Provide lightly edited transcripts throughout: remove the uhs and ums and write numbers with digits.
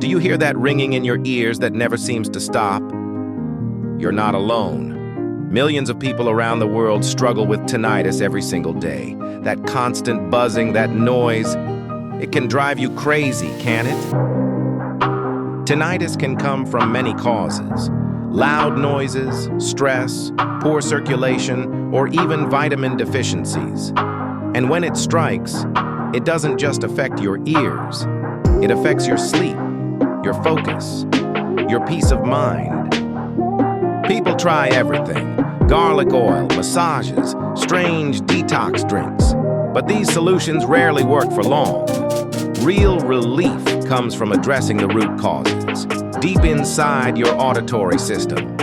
Do you hear that ringing in your ears that never seems to stop? You're not alone. Millions of people around the world struggle with tinnitus every single day. That constant buzzing, that noise, it can drive you crazy, can't it? Tinnitus can come from many causes. Loud noises, stress, poor circulation, or even vitamin deficiencies. And when it strikes, it doesn't just affect your ears. It affects your sleep, your focus, your peace of mind. People try everything: garlic oil, massages, strange detox drinks. But these solutions rarely work for long. Real relief comes from addressing the root causes, deep inside your auditory system.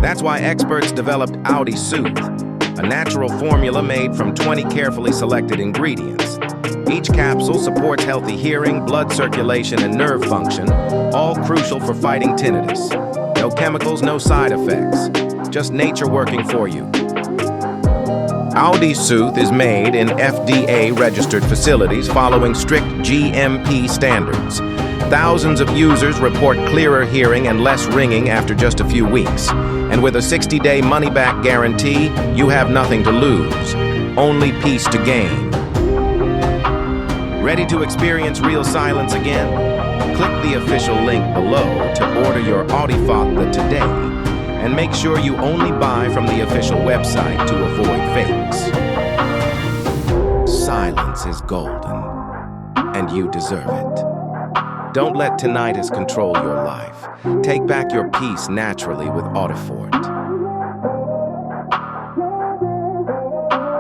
That's why experts developed AudiSoothe, a natural formula made from 20 carefully selected ingredients. Each capsule supports healthy hearing, blood circulation, and nerve function, all crucial for fighting tinnitus. No chemicals, no side effects, just nature working for you. AudiSoothe is made in FDA-registered facilities following strict GMP standards. Thousands of users report clearer hearing and less ringing after just a few weeks. And with a 60-day money-back guarantee, you have nothing to lose, only peace to gain. Ready to experience real silence again? Click the official link below to order your AudiFort today, and make sure you only buy from the official website to avoid fakes. Silence is golden, and you deserve it. Don't let tinnitus control your life. Take back your peace naturally with AudiFort.